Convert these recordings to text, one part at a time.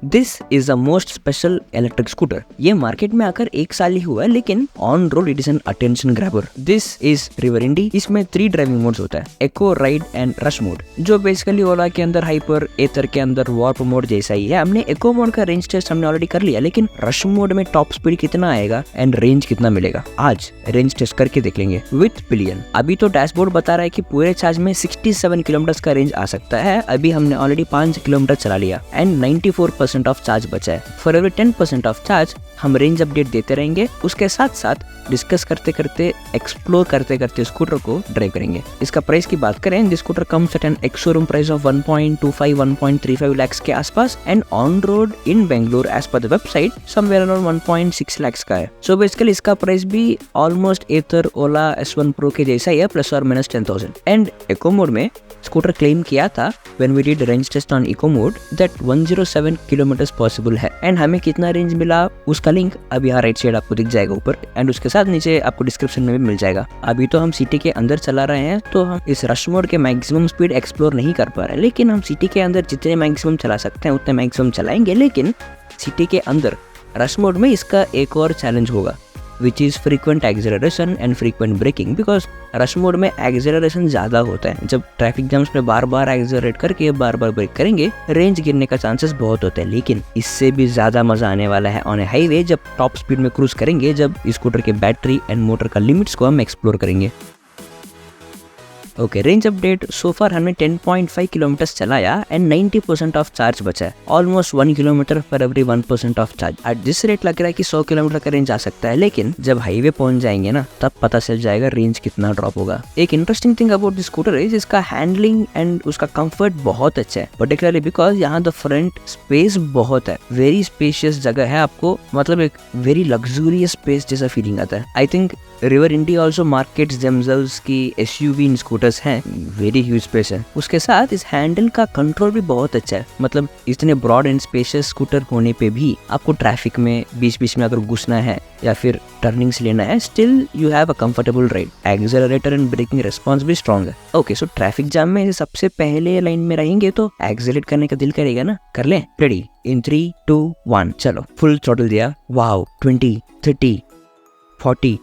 This is the most special electric scooter. ये market में आकर 1 साल ही हुआ है, लेकिन on road it is an attention grabber. This is River Indie. इसमें 3 ड्राइविंग मोड्स होता है, eco, ride and rush mode, जो बेसिकली ओला के अंदर हाइपर, एथर के अंदर वार्प मोड जैसा ही है। हमने एको मोड का रेंज टेस्ट हमने ऑलरेडी कर लिया, लेकिन रश मोड में टॉप स्पीड कितना आएगा एंड रेंज कितना मिलेगा आज रेंज टेस्ट करके देख लेंगे विथ पिलियन। अभी तो डैशबोर्ड बता रहा है कि पूरे चार्ज में 67 किलोमीटर का रेंज आ सकता है। अभी हमने ऑलरेडी 5 किलोमीटर चला लिया एंड 94% ऑफ चार्ज बचा है। फॉर एवरी 10% ऑफ चार्ज हम रेंज अपडेट देते रहेंगे। उसके साथ साथ डिस्कस करते करते, एक्सप्लोर करते करते स्कूटर को ड्राइव करेंगे। इसका प्राइस की बात करें, this scooter comes at an ex showroom price of 1.25-1.35 lakhs के आसपास and on road in Bangalore as per the website somewhere around 1.6 lakhs का है। सो बेसिकली इसका प्राइस भी almost Ather, Ola S1 Pro के जैसा ही है, प्लस और माइनस 10,000। एंड इको मोड में स्कूटर क्लेम किया था when we did range test on eco mode that 107 kilometre possible है। एंड हमें कितना रेंज मिला उसका लिंक अभी यहाँ राइट साइड आपको दिख जाएगा ऊपर, एंड उसके साथ नीचे आपको डिस्क्रिप्शन में भी मिल जाएगा। अभी तो हम सिटी के अंदर चला रहे हैं, तो हम इस रश मोड के मैक्सिमम स्पीड एक्सप्लोर नहीं कर पा रहे, लेकिन हम सिटी के अंदर जितने मैक्सिमम चला सकते हैं उतने मैक्सिमम चलाएंगे। लेकिन सिटी के अंदर रश मोड में इसका एक और चैलेंज होगा, which is frequent acceleration and frequent braking, because rush mode में एक्सेलरेशन ज्यादा होता है। जब ट्रैफिक जाम्स में बार बार एक्सेलरेट करके बार बार ब्रेक करेंगे, रेंज गिरने का चांसेस बहुत होते हैं। लेकिन इससे भी ज्यादा मजा आने वाला है ऑन ए हाईवे, जब टॉप स्पीड में क्रूज करेंगे, जब स्कूटर के बैटरी एंड मोटर का लिमिट्स को हम एक्सप्लोर करेंगे। Okay, range update. So far हमने 10.5 किलोमीटर चलाया एंड 90% ऑफ चार्ज बचा है। Almost 1 kilometre for every 1% of charge. At this rate लग रहा है कि 100 किलोमीटर का रेंज आ सकता है, लेकिन जब हाईवे पहुंच जाएंगे ना, तब पता चल जाएगा रेंज कितना ड्रॉप होगा। एक interesting thing about this scooter is इसका हैंडलिंग एंड उसका कंफर्ट बहुत अच्छा है, पर्टिकुलरली बिकॉज यहाँ द फ्रंट स्पेस बहुत है। वेरी स्पेशियस जगह है, आपको मतलब एक वेरी लग्जूरियस स्पेस जैसा फीलिंग आता है। I think River Indie also markets themselves की SUV इन स्कूटर्स हैं, वेरी ह्यूज स्पेस है। उसके साथ इस हैंडल का कंट्रोल भी बहुत अच्छा है, मतलब इतने ब्रॉड एंड स्पेशियस स्कूटर होने पे भी आपको ट्रैफिक में बीच बीच में अगर घुसना है या फिर टर्निंग्स लेना है, still you have a comfortable ride. Accelerator and braking response भी स्ट्रॉन्ग है। ओके, सो ट्रैफिक जाम में सबसे पहले लाइन में रहेंगे तो एक्सेलरेट करने का दिल करेगा ना, कर ले। रेडी इन 3, 2, 1 चलो, फुल थ्रॉटल दिया। Wow, 20, 30, 40,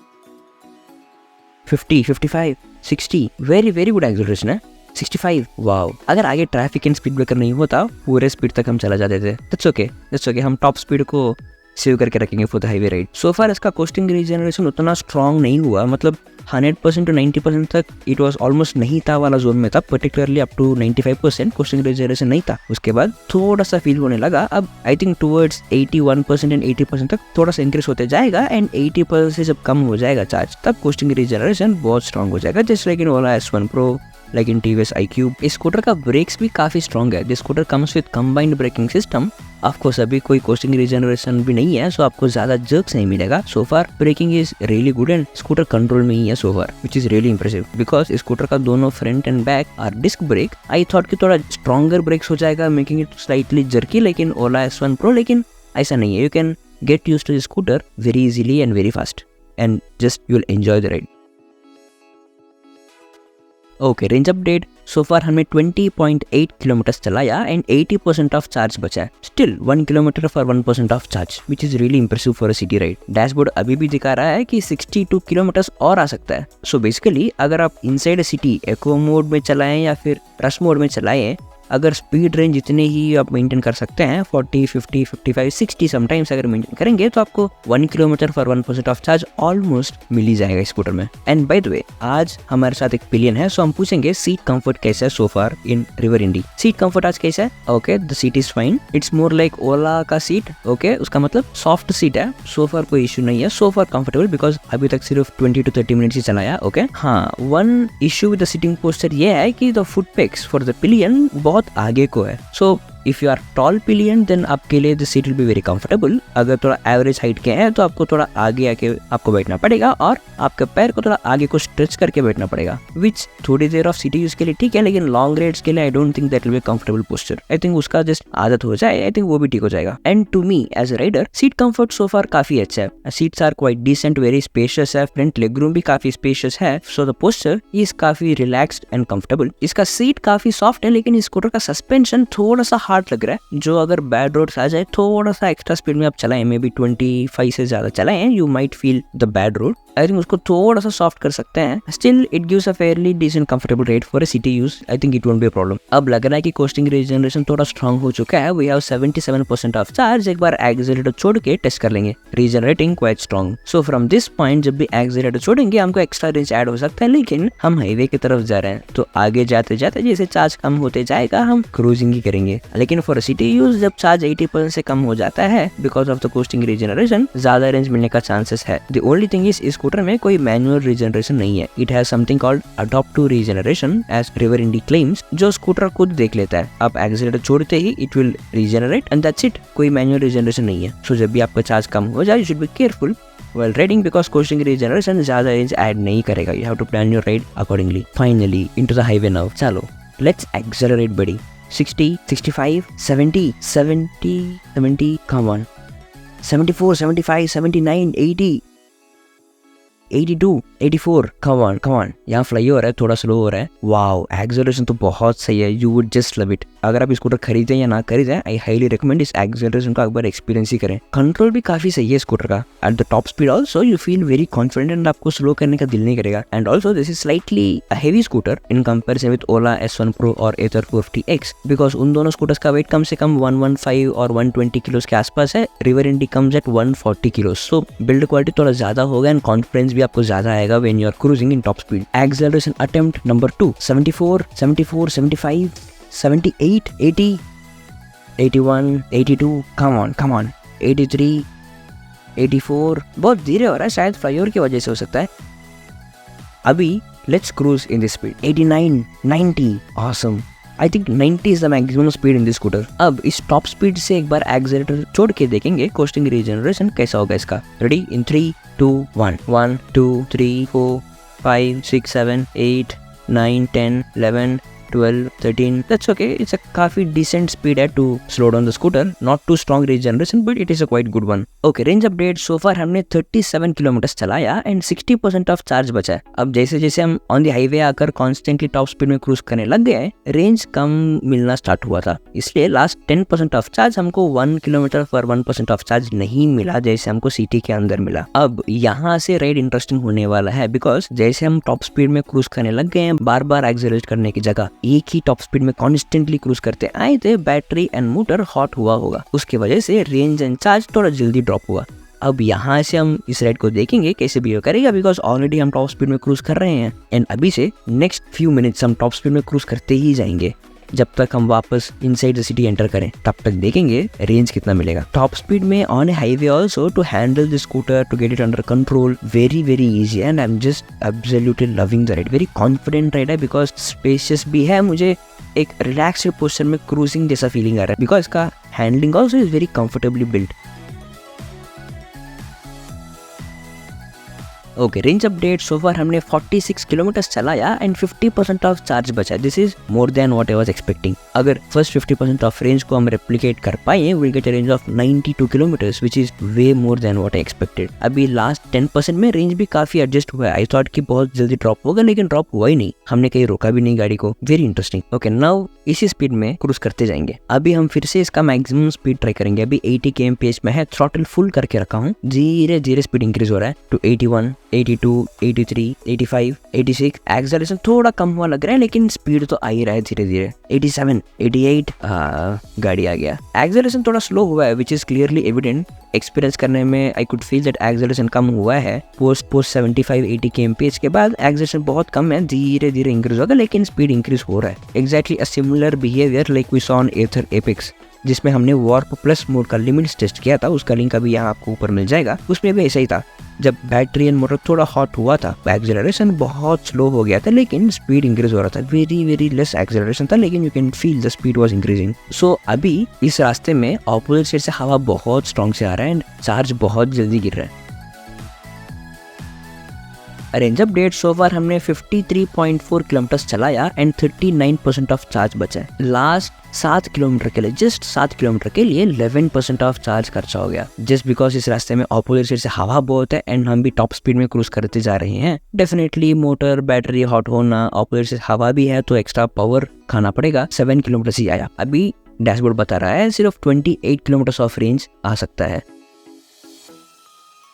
50, 55, 60, very very good acceleration है। 65, वाओ। अगर आगे ट्रैफिक एंड स्पीड ब्रेकर नहीं होता, पूरे स्पीड तक हम चला जाते थे। दैट्स ओके, हम टॉप स्पीड को सेव करके रखेंगे फॉर द हाईवे राइड। सो फार इसका कोस्टिंग रीजनरेशन उतना स्ट्रॉन्ग नहीं हुआ, मतलब 100% to 90% तक इट वाज ऑलमोस्ट नहीं था वाला जोन में था, particularly up to 95% coasting regeneration नहीं था। उसके बाद थोड़ा सा फील होने लगा। अब आई थिंक टुवर्ड्स 81% एंड 80% तक थोड़ा सा इंक्रीज होते जाएगा, एंड 80% से जब कम हो जाएगा चार्ज, तब कोस्टिंग रीजनरेशन बहुत स्ट्रॉन्ग हो जाएगा, जैसे like in Ola S1 Pro, like in TVS iQube। इस स्कूटर का ब्रेक्स भी काफी स्ट्रॉन्ग है। This scooter comes with combined braking system. Of course अभी कोई कोस्टिंग रीजनरेशन भी नहीं है, सो आपको ज्यादा जर्क्स नहीं मिलेगा। So far braking is really good and scooter control में ही है so far, which is really impressive because scooter का दोनों front and back are disc brake. I thought कि थोड़ा स्ट्रॉन्गर ब्रेक्स हो जाएगा, मेकिंग इट स्लाइटली जर्की, लेकिन ओला S1 Pro, लेकिन ऐसा नहीं है। You can get used to the scooter very easily and very fast, and just you will enjoy the ride. Okay, range update. So far हमने 20.8 kilometre चलाया and 80% of charge बचा है। Still 1 kilometre for 1% of charge, which is really impressive for a city ride. Dashboard अभी भी दिखा रहा है कि 62 किलोमीटर और आ सकता है। सो बेसिकली अगर आप inside a city echo mode में चलाएं या फिर रश मोड में चलाएं, अगर स्पीड रेंज इतने ही आप मेंटेन कर सकते हैं, 40, 50, 55, 60 समटाइम्स अगर मेंटेन करेंगे, तो आपको 1 kilometre for 1% of charge almost मिल ही जाएगा स्कूटर में। एंड बाय द वे, आज हमारे साथ एक पिलियन है, सो हम पूछेंगे सीट कंफर्ट कैसा है so far in River Indie. Seat comfort आज कैसा है? Okay, the seat is fine, it's more like Ola का सीट। ओके, उसका मतलब सॉफ्ट सीट है। सो फार कोई इश्यू नहीं है, सो फार कंफर्टेबल, बिकॉज अभी तक सिर्फ 20 to 30 मिनट्स ही चलाया। ओके, हाँ, one issue with the seating posture ये है कि the foot pegs for the pillion बहुत आगे को है। So if you are tall pillion, then आपके लिए the seat will be very comfortable. अगर थोड़ा एवरेज हाइट के हैं तो आपको थोड़ा आगे आके आपको बैठना पड़ेगा, और आपके पैर को थोड़ा आगे को स्ट्रेच करके बैठना पड़ेगा, विच थोड़ी देर ऑफ सिटी यूज के लिए ठीक है, लेकिन लॉन्ग राइड्स के लिए I don't think that will be comfortable posture. I think उसका जस्ट आदत हो जाए, आई थिंक वो भी ठीक हो जाएगा। And to me as a rider, seat comfort so far काफी अच्छा है। Seats are quite decent, very spacious है, फ्रंट लेग रूम भी काफी स्पेशियस है, सो द पोस्चर इज काफी रिलैक्स्ड एंड कंफर्टेबल। इसका सीट काफी सॉफ्ट है, लेकिन इस स्कूटर का सस्पेंशन थोड़ा सा हार्ड लग रहा है, जो अगर बैड रोड्स आ जाए थोड़ा सा एक्स्ट्रा स्पीड में आप चलाएं, मे बी 25 से ज्यादा चलाएं, you might feel the bad road. I think उसको थोड़ा सा सॉफ्ट कर सकते हैं। Still it gives a fairly decent comfortable rate for a city use. I think it won't be a problem. अब लग रहा है कि कोस्टिंग रीजनरेशन थोड़ा स्ट्रांग हो चुका है। We have 77% of charge. एक बार एक्सीलरेटर छोड़ के टेस्ट कर लेंगे। Regenerating quite strong. So from this point जब भी एक्सीलरेटर छोड़ेंगे हमको एक्स्ट्रा रेंज ऐड हो सकता है, लेकिन हम हाईवे की तरफ जा रहे हैं तो आगे जाते जाते जैसे चार्ज कम होते जाएगा हम क्रूजिंग ही करेंगे। लेकिन फॉर सिटी यूज जब चार्ज 80% से कम हो जाता है because of the coasting regeneration, ज्यादा रेंज मिलने का चांसेस है। द ओनली थिंग इज इस स्कूटर में कोई मैनुअल रीजनरेशन नहीं है। It has something called adaptive regeneration as River Indie claims, जो स्कूटर खुद देख लेता है। आप एक्सीलरेटर छोड़ते ही it will regenerate and that's it. कोई मैनुअल रीजनरेशन नहीं है। सो जब भी आपका चार्ज कम हो जाए you should be careful while riding because coasting regeneration ज्यादा रेंज ऐड नहीं करेगा। You have to plan your ride accordingly. Finally into the highway now. चलो let's accelerate buddy. 60, 65, 70, 70, 70, come on. 74, 75, 79, 80, 82, 84, come on. यहाँ fly हो रहा है, थोड़ा slow हो रहा है। वाओ, एक्सेलरेशन तो बहुत सही है। You would just love it. अगर आप स्कूटर खरीदें या ना खरीदें, आई हाईली रिकमेंड इस एक्सेलरेशन का एक बार एक्सपीरियंस ही करें। कंट्रोल भी काफी सही है स्कूटर का। At the top speed also you feel very confident and आपको स्लो करने का दिल नहीं करेगा। And also this is slightly a heavy scooter in comparison with Ola S1 Pro और Ather 250X, बिकॉज उन दोनों स्कूटर्स का वेट कम से कम 115 और 120 किलोज के आसपास है। River Indie comes at 140 kilos. So build quality थोड़ा ज्यादा होगा एंड कॉन्फिडेंस भी आपको ज्यादा आएगा when you are cruising in top speed. Acceleration attempt number 2, 74, 74, 75, 78, 80, 81, 82, come on, 83, 84, बहुत धीरे हो रहा है, शायद फ्लाईओवर की वजह से हो सकता है। अभी let's cruise in this speed. 89, 90, awesome. I think 90 is the maximum speed in this scooter. अब इस टॉप स्पीड से एक बार एक्सीलरेटर छोड़ के देखेंगे कोस्टिंग रीजनरेशन कैसा होगा इसका। Ready in 3, 2, 1, 1, 2, 3, 4, 5, 6, 7, 8, 9, 10, 11, 12, 13. That's okay. It's a काफी decent speed है to slow down the scooter. Not too strong regeneration, but it is a quite good one. Okay, range update. So far हमने 37 kilometre चलाया and 60% of charge बचा है। अब जैसे जैसे हम ऑन द हाईवे आकर कॉन्स्टेंटली टॉप स्पीड में क्रूज करने लग गए, रेंज कम मिलना स्टार्ट हुआ था। इसलिए लास्ट 10% ऑफ चार्ज हमको 1 किलोमीटर पर 1% ऑफ चार्ज नहीं मिला जैसे हमको सिटी के अंदर मिला। अब यहाँ से राइड इंटरेस्टिंग होने वाला है बिकॉज जैसे हम टॉप स्पीड में क्रूज करने लग गए हैं, बार बार एक्सेलरेट करने की जगह एक ही टॉप स्पीड में कॉन्स्टेंटली क्रूज करते आए थे, बैटरी एंड मोटर हॉट हुआ होगा। उसकी वजह से रेंज एंड चार्ज थोड़ा जल्दी ड्रॉप हुआ। अब यहाँ से हम इस राइड को देखेंगे कैसे बिहेव करेगा बिकॉज ऑलरेडी हम टॉप स्पीड में क्रूज कर रहे हैं एंड अभी से नेक्स्ट फ्यू मिनट्स हम टॉप स्पीड में क्रूज करते ही जाएंगे जब तक हम वापस इनसाइड द सिटी एंटर करें। तब तक देखेंगे रेंज कितना मिलेगा टॉप स्पीड में on a highway. Also to handle the scooter to get it under control very very easy and I am just absolutely loving the ride. Very confident ride है because spacious भी है। मुझे एक relaxed posture में cruising जैसा feeling आ रहा है बिकॉज इसका handling also is very comfortably built. Okay, range update. So far हमने 46 किलोमीटर चलाया एंड 50% ऑफ चार्ज बचा। This is more than what I was expecting. अगर फर्स्ट 50% ऑफ रेंज को हम रेप्लिकेट कर पाए, will get a range of 92 kilometres which is way more than what I expected. अभी last 10% में range भी काफी एडजस्ट हुआ है। आई थॉट कि बहुत जल्दी ड्रॉप होगा लेकिन ड्रॉप हुआ ही नहीं। हमने कहीं रोका भी नहीं गाड़ी को। Very interesting. ओके, नाउ इसी स्पीड में क्रूज करते जाएंगे। अभी हम फिर से इसका मैक्सिमम स्पीड ट्राई करेंगे। अभी 80 km/h में है, थ्रॉटल फुल करके रखा हूँ। धीरे धीरे स्पीड इंक्रीज हो रहा है टू 81, 82, 83, 85, 86। एक्सेलरेशन थोड़ा कम हुआ लग रहा है लेकिन स्पीड तो आ ही रहा है धीरे धीरे। 87, 88, गाड़ी आ गया। एक्सेलरेशन थोड़ा स्लो हुआ है which is clearly evident. Experience करने में I could feel that acceleration कम हुआ है। पोस्ट 75-80 km/h के बाद एक्सेलरेशन बहुत कम है, धीरे धीरे इंक्रीज होगा लेकिन स्पीड इंक्रीज हो रहा है। Exactly a similar behaviour like we saw on Ather Apex जिसमें हमने वार्प प्लस मोड का लिमिट्स टेस्ट किया था। उसका लिंक अभी यहाँ आपको ऊपर मिल जाएगा। उसमें भी ऐसा ही था। जब बैटरी एंड मोटर थोड़ा हॉट हुआ था, एक्सेलरेशन बहुत स्लो हो गया था लेकिन स्पीड इंक्रीज हो रहा था। वेरी वेरी लेस एक्सेलरेशन था लेकिन you can feel the speed was increasing. So अभी इस रास्ते में ऑपोजिट साइड से हवा बहुत स्ट्रॉन्ग से आ रहा है एंड चार्ज बहुत जल्दी गिर रहा है। Range update. सो फार हमने 53.4 किलोमीटर चलाया एंड 39% ऑफ चार्ज बचा है। लास्ट 7 किलोमीटर के लिए, जस्ट 7 किलोमीटर के लिए 11% ऑफ चार्ज खर्चा हो गया जस्ट बिकॉज इस रास्ते में ऑपोजिट साइड से हवा बहुत है एंड हम भी टॉप स्पीड में क्रूज करते जा रहे हैं। डेफिनेटली मोटर बैटरी हॉट होना, ऑपोजिट से हवा भी है तो एक्स्ट्रा पावर खाना पड़ेगा। 7 किलोमीटर ही आया। अभी डैशबोर्ड बता रहा है सिर्फ 28 किलोमीटर ऑफ रेंज आ सकता है।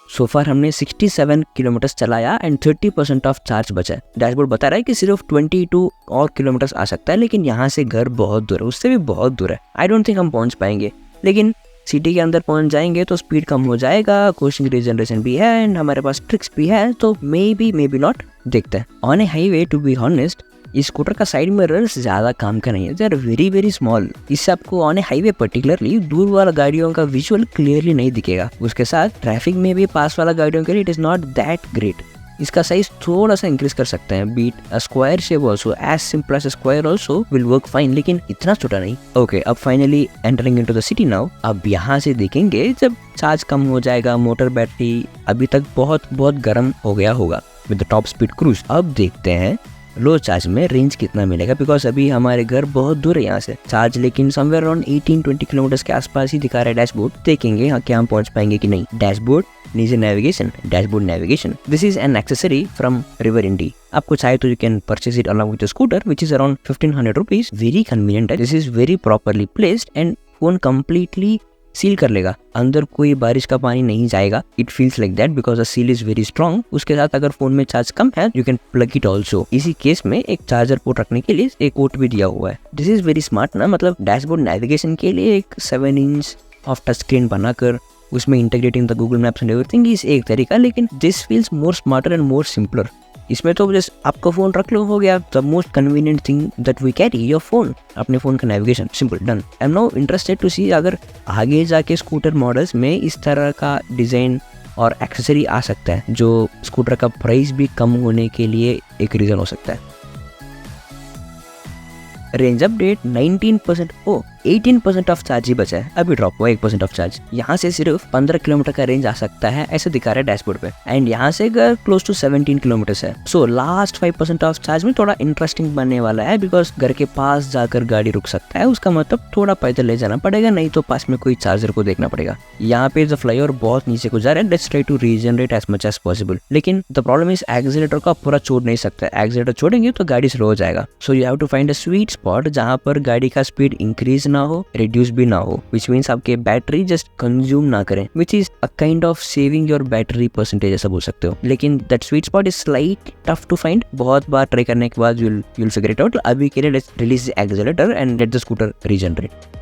सो फार हमने 67 किलोमीटर चलाया एंड 30% ऑफ चार्ज बचा है। डैशबोर्ड बता रहा है कि सिर्फ 22 और किलोमीटर आ सकता है, लेकिन यहाँ से घर बहुत दूर है, उससे भी बहुत दूर है। आई डोंट थिंक हम पहुँच पाएंगे, लेकिन सिटी के अंदर पहुँच जाएंगे तो स्पीड कम हो जाएगा, कोशिंग रीजनरेशन भी है एंड हमारे पास ट्रिक्स भी है, तो मे बी नॉट, देखते हैं। On a highway to be honest इस स्कूटर का साइड मिरर्स ज्यादा काम का नहीं है, they are very very small. इससे आपको ऑन ए हाईवे पर्टिकुलरली दूर वाला गाड़ियों का विजुअल क्लियरली नहीं दिखेगा। उसके साथ ट्रैफिक में भी पास वाला गाड़ियों के लिए it is not that great. इसका साइज थोड़ा सा इंक्रीज कर सकते हैं, be it a square shape also, as simple as square also will work fine, लेकिन इतना छोटा नहीं। ओके, अब finally entering into the city now. अब यहाँ से देखेंगे जब चार्ज कम हो जाएगा, मोटर बैटरी अभी तक बहुत गर्म हो गया होगा with the top speed cruise. अब देखते हैं लो चार्ज में रेंज कितना मिलेगा, बिकॉज अभी हमारे घर बहुत दूर है यहाँ से चार्ज, लेकिन समवेयर अराउंड 18-20 किलोमीटर के आसपास ही दिखा रहा है डैशबोर्ड। देखेंगे हाँ क्या हम पहुंच पाएंगे कि नहीं। डैशबोर्ड नीचे navigation, dashboard navigation, this is an accessory from River Indie. आपको चाहे तो you can purchase it along with the scooter which is around 1500 rupees. Very convenient है, this is very properly placed and phone completely seal कर लेगा, अंदर कोई बारिश का पानी नहीं जाएगा। It feels like that because the seal is very strong. उसके साथ अगर फोन में चार्ज कम है you can plug it also. इसी केस में एक चार्जर पोर्ट रखने के लिए एक पोर्ट भी दिया हुआ है। दिस इज वेरी स्मार्ट ना, मतलब डैशबोर्ड नेविगेशन के लिए एक 7 इंच ऑफ टच स्क्रीन बनाकर उसमें integrating the Google Maps and everything is एक तरीका, लेकिन this feels more smarter and more simpler. इसमें तो जस्ट आपका फोन रख लो, हो गया the most convenient thing that we carry, your phone. अपने फोन का navigation simple, done. I am now interested to see अगर आगे जाके स्कूटर मॉडल्स में इस तरह का डिजाइन और एक्सेसरी आ सकता है, जो स्कूटर का प्राइस भी कम होने के लिए एक रीजन हो सकता है। रेंज अपडेट 19%, 18% ऑफ चार्ज ही बचा है, अभी ड्रॉप हुआ 1% ऑफ चार्ज। यहाँ से सिर्फ 15 किलोमीटर का रेंज आ सकता है, ऐसे दिखा रहा है डैशबोर्ड पे, एंड यहाँ से क्लोज टू 17 किलोमीटर है। सो लास्ट 5% ऑफ चार्ज में थोड़ा इंटरेस्टिंग बनने वाला है, बिकॉज घर के पास जाकर गाड़ी रुक सकता है, उसका मतलब थोड़ा पैदल ले जाना पड़ेगा, नहीं तो पास में कोई चार्जर को देखना पड़ेगा। यहाँ पे फ्लाईओवर बहुत नीचे को जा रहा है, let's try to regenerate as much as possible. लेकिन द प्रॉब्लम इज एक्सीलरेटर को आप पूरा छोड़ नहीं सकते, एक्सीलरेटर छोड़ेंगे तो गाड़ी स्लो हो जाएगा। So you have to find a sweet spot जहाँ पर गाड़ी का स्पीड इंक्रीज ना हो, रिड्यूस भी ना हो, विच मीन्स आपके बैटरी जस्ट कंज्यूम ना करें, which is a kind of saving your battery percentage ऐसा बोल सकते हो। लेकिन that sweet spot is slight tough to find, बहुत बार ट्राई करने के बाद you'll figure it out। अभी के लिए let's release the accelerator and let the scooter regenerate.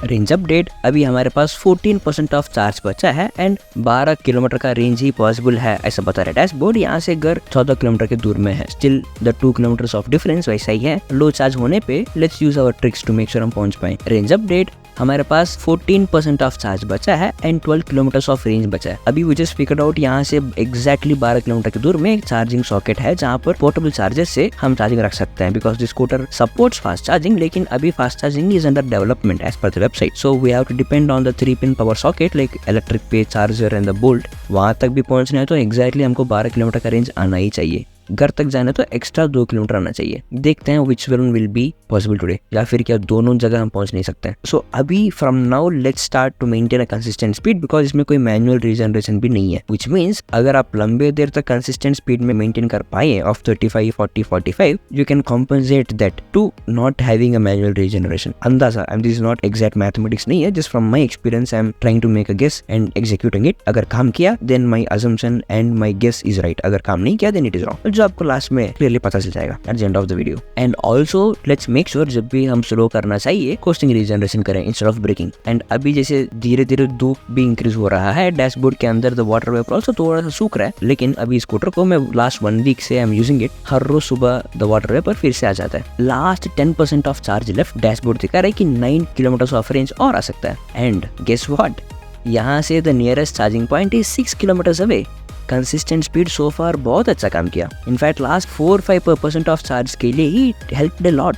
Range update, अभी हमारे पास 14% ऑफ चार्ज बचा है एंड 12 किलोमीटर का रेंज ही पॉसिबल है, ऐसा बता रहा है डैशबोर्ड। यहाँ से घर 14 किलोमीटर के दूर में है, still the 2 kilometre of difference वैसा ही है। लो चार्ज होने पे let's use our tricks to make sure हम पहुंच पाए। रेंज अपडेट, हमारे पास 14% ऑफ चार्ज बचा है एंड 12 किलोमीटर ऑफ रेंज बचा है। अभी वी जस्ट फिगर्ड आउट यहाँ से एग्जैक्टली 12 किलोमीटर के दूर में एक चार्जिंग सॉकेट है, जहाँ पर पोर्टेबल चार्जर से हम चार्जिंग रख सकते हैं, because this scooter supports fast charging, लेकिन अभी fast charging is under development as per the website. So we have to depend on the 3-pin power socket like ElectricPe charger and the Bolt. वहां तक भी पहुंचना है तो exactly हमको 12 kilometre का रेंज आना ही चाहिए। घर तक जाना तो एक्स्ट्रा 2 किलोमीटर आना चाहिए। देखते हैं which one will be possible today, या फिर क्या दोनों जगह हम पहुंच नहीं सकते हैं। सो अभी from now let's start to maintain a consistent speed, because इसमें कोई मैनुअल रीजनरेशन भी नहीं है, विच मीन्स अगर आप लंबे देर तक कंसिस्टेंट स्पीड में मेंटेन कर पाए of 35, 40, 45, you can compensate that to not having a manual regeneration. अंदाजा, and this is not exact mathematics नहीं है, just from my experience I am trying to make a guess and executing it. अगर काम किया then my assumption and my guess is right, अगर काम नहीं किया देन इट इज रॉन्ग, जो आपको लास्ट में क्लियरली पता चल जाएगा at the end of the video. And also let's make sure जब भी हम स्लो करना चाहिए कोस्टिंग रीजनरेशन करें इंस्टेड ऑफ ब्रेकिंग। एंड अभी जैसे धीरे धीरे धूप भी इंक्रीज हो रहा है, डैशबोर्ड के अंदर द वाटर वेपर ऑल्सो थोड़ा सा सूख रहा है, लेकिन अभी स्कूटर को मैं लास्ट 1 वीक से आई एम यूजिंग इट, हर रोज सुबह द वाटर वेपर फिर से आ जाता है। Last 10% of charge left, dashboard दिखा रहा है कि 9 किलोमीटर ऑफ रेंज और आ सकता है। एंड गेस व्हाट, यहाँ से the nearest charging point is 6 kilometre away. Consistent speed so far बहुत अच्छा काम किया। इनफैक्ट लास्ट 4-5% ऑफ चार्ज के लिए ही हेल्प्ड अ लॉट।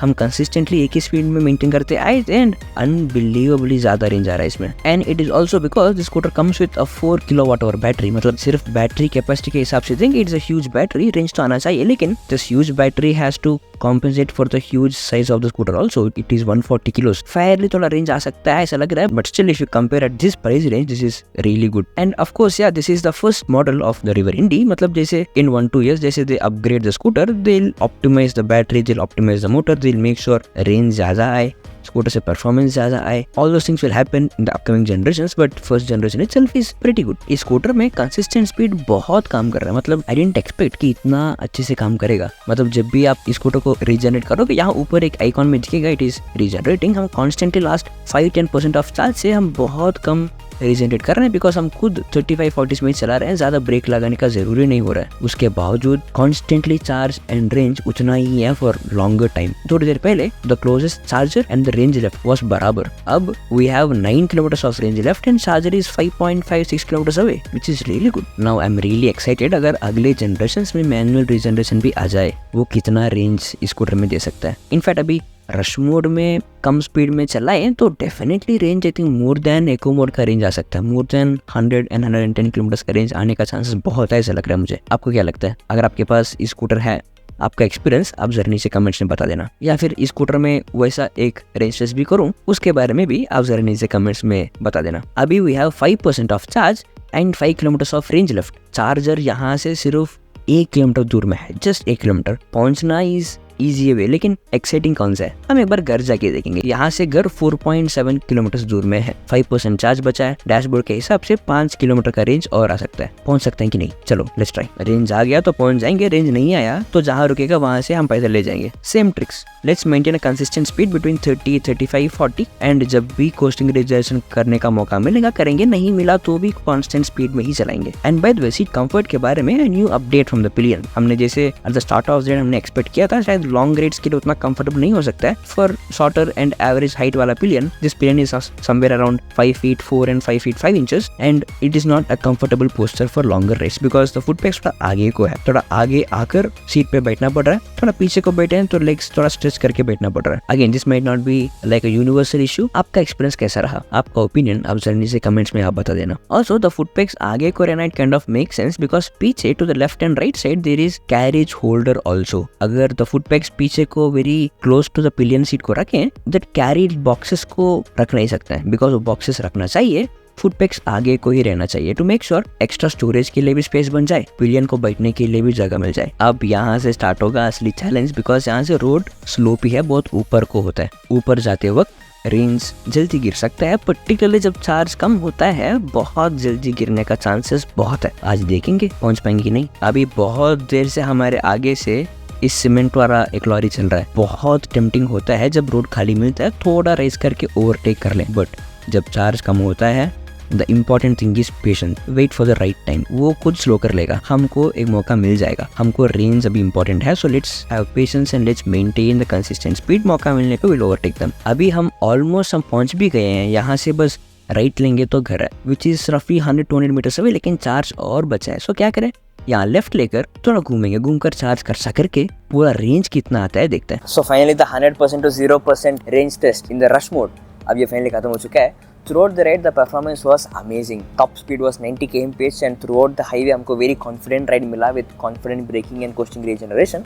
हम कंसिस्टेंटली एक ही स्पीड में मेंटेन करते आए एंड अनबिलीवेबली ज्यादा रेंज आ रहा है इसमें। And it is also because this scooter comes with a 4 kWh battery, मतलब सिर्फ बैटरी कैपेसिटी के हिसाब से देंगे it's a huge battery, range तो आना चाहिए, लेकिन this huge battery has to compensate for the huge size of the scooter also. It is 140 kilos. Fairly थोड़ा range आ सकता है ऐसा लग रहा है, but still if you compare at this price range, this is really good. And of course, yeah, this is the first model of the River Indy. मतलब जैसे in 1-2 years जैसे they upgrade the scooter, they'll optimize the battery, they'll optimize the motor, they'll make sure range ज़्यादा आए, scooter से performance ज्यादा आए। All those things will happen in the upcoming generations, but first generation itself is pretty good. इस scooter में consistent speed बहुत काम कर रहा है, मतलब आई डिडंट एक्सपेक्ट कि इतना अच्छे से काम करेगा। मतलब जब भी आप इस स्कूटर को रीजनरेट करोगे, यहाँ ऊपर एक आइकॉन में दिखेगा इट इज रीजनरेटिंग। हम कॉन्स्टेंटली लास्ट 5-10% ऑफ चार्ज से हम बहुत कम रीजनरेट कर रहे हैं, बिकॉज हम खुद 35-40 में चला रहे हैं, ज्यादा ब्रेक लगाने का जरूरी नहीं हो रहा है। उसके बावजूद कॉन्स्टेंटली चार्ज एंड रेंज उतना ही है फॉर लॉन्गर टाइम। थोड़ी देर पहले the closest charger and the range left was बराबर। अब we have 9 kilometre of range left and charger is 5.56 kilometre away, which is really good. Now I am really excited, अगर अगले generation में manual regeneration भी आ जाए, वो कितना range scooter में दे सकता है। इनफैक्ट अभी रश मोड में कम स्पीड में चलाएं तो definitely range I think more than eco mode का रेंज आ सकता है। मोर देन 100 and 110 किलोमीटर का रेंज आने का चांसेस बहुत है, ऐसा लग रहा है मुझे। आपको क्या लगता है? अगर आपके पास स्कूटर है, आपका एक्सपीरियंस आप जर्नी से कमेंट्स में बता देना, या फिर इस स्कूटर में वैसा एक रेंज टेस्ट भी करूं, उसके बारे में भी आप जर्नी से कमेंट्स में बता देना। अभी we have 5% of charge and 5 kilometre of range left. Charger यहाँ से सिर्फ 1 किलोमीटर दूर में है, जस्ट 1 किलोमीटर। पहुंचना इज इजी वे, लेकिन एक्साइटिंग कौन सा है? हम एक बार घर जाके देखेंगे। यहाँ से घर 4.7 किलोमीटर दूर में है, 5% चार्ज बचा है। डैशबोर्ड के हिसाब से 5 किलोमीटर का रेंज और आ सकता है। पहुंच सकते हैं कि नहीं? चलो लेट्स ट्राई। रेंज आ गया तो पहुंच जाएंगे, रेंज नहीं आया तो जहाँ रुकेगा वहां से हम पैदल ले जाएंगे। Same tricks, let's maintain a consistent speed between 30, 35, 40 and जब भी कोस्टिंग रिजर्वेशन करने का मौका मिलेगा करेंगे, नहीं मिला तो भी कांस्टेंट स्पीड में ही चलाएंगे। And by the way, seat comfort के बारे में new update from the pillion. हमने जैसे at the start of the हमने एक्सपेक्ट किया था शायद लॉन्ग राइड्स के लिए उतना कंफर्टेबल नहीं हो सकता है। For shorter and average height वाला pillion, this pillion is somewhere around 5 feet 4 and 5 feet 5 inches and it is not a comfortable posture for longer rides because the foot pegs थोड़ा आगे को है, थोड़ा आगे आकर सीट पे बैठना पड़ रहा है। थोड़ा पीछे को बैठे हैं तो लेग्स थोड़ा स्ट्रेच करके बैठना पड़ रहा है। Again this might not be like a universal issue. आपका एक्सपीरियंस कैसा रहा? आपका ओपिनियन आप जर्नी से कमेंट्स में आप बता देना। ऑल्सो द फुट पैक्स आगे को रहना it kind of make sense because पीछे to the left and right side there is carriage holder also. अगर द फुट पैक्स पीछे को very close to the pillion seat को रखें, दैट कैरेज बॉक्सेस को रख नहीं सकता है बिकॉज वो बॉक्सेस रखना चाहिए, फुट पैक्स आगे को ही रहना चाहिए to make sure extra storage के लिए भी स्पेस बन जाए, पिलियन को बैठने के लिए भी जगह मिल जाए। अब यहाँ से स्टार्ट होगा असली चैलेंज बिकॉज यहाँ से रोड स्लोपी है, बहुत ऊपर को होता है। ऊपर जाते वक्त रेंज जल्दी गिर सकता है, पर्टिकुलरली जब चार्ज कम होता है बहुत जल्दी गिरने का चांसेस बहुत है। आज देखेंगे पहुंच पाएंगे कि नहीं। अभी बहुत देर से हमारे आगे से इस सीमेंट वाला एक लॉरी चल रहा है। बहुत टेम्पटिंग होता है जब रोड खाली मिलता है थोड़ा रेस करके ओवरटेक कर लें, बट जब चार्ज कम होता है the important thing is patience, wait for the right time. वो खुद स्लो कर लेगा, हमको एक मौका मिल जाएगा। हमको रेंज अभी इंपॉर्टेंट है, so let's have patience and let's maintain the consistent speed. मौका मिलने पे विल ओवरटेक देम। अभी हम ऑलमोस्ट हम पहुंच भी गए हैं, यहाँ से बस राइट लेंगे तो घर है, विच इज रफली 100-200 मीटर अवे, लेकिन चार्ज और बचा है। सो क्या करें, यहाँ लेफ्ट लेकर थोड़ा घूमेंगे, घूमकर चार्ज कर सा करके पूरा रेंज कितना आता है देखते हैं। So finally the 100% to 0% range test in the rush mode अब ये फाइनली खत्म हो चुका है। Throughout the ride the performance was amazing. Top speed was 90 km/h and throughout the highway हमको very confident ride मिला with confident braking and coasting regeneration.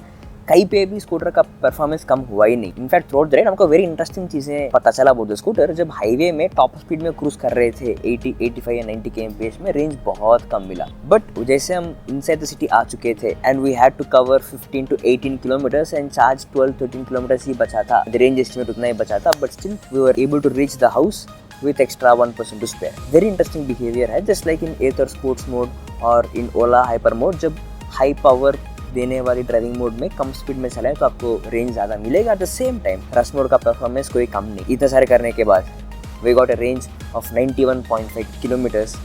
कहीं पे भी स्कूटर का परफॉर्मेंस कम हुआ ही नहीं। In fact through out the ride हमको very interesting चीजें पता चला अबाउट द स्कूटर। जब हाईवे में टॉप स्पीड में क्रूज कर रहे थे 80, 85 या 90 km/h में, रेंज बहुत कम मिला। बट जैसे हम इनसाइड द सिटी आ चुके थे and we had to cover 15 to 18 kilometres and charge 12-13 kilometres ही बचा था, द रेंज एस्टिमेट उतना ही बचा था, but still we were able to reach the house with extra 1% to spare. Very interesting behavior है, just like in Ather Sports mode और in Ola Hyper mode। जब हाई पावर देने वाली driving mode में कम स्पीड में चलाएं तो आपको रेंज ज़्यादा मिलेगा। At the same time rush mode का परफॉर्मेंस कोई कम नहीं। इतने सारे करने के बाद we got a range of 91.5 kilometres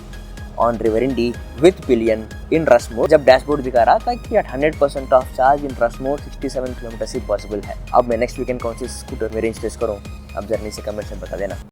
on River Indie with pillion in rush mode. जब डैशबोर्ड दिखा रहा था कि 100% of charge in rush mode 67 kilometre ही पॉसिबल है। अब मैं नेक्स्ट वीकेंड कौन सी स्कूटर में रेंज टेस्ट करूँ, अब जर्नी से कमेंट में बता देना।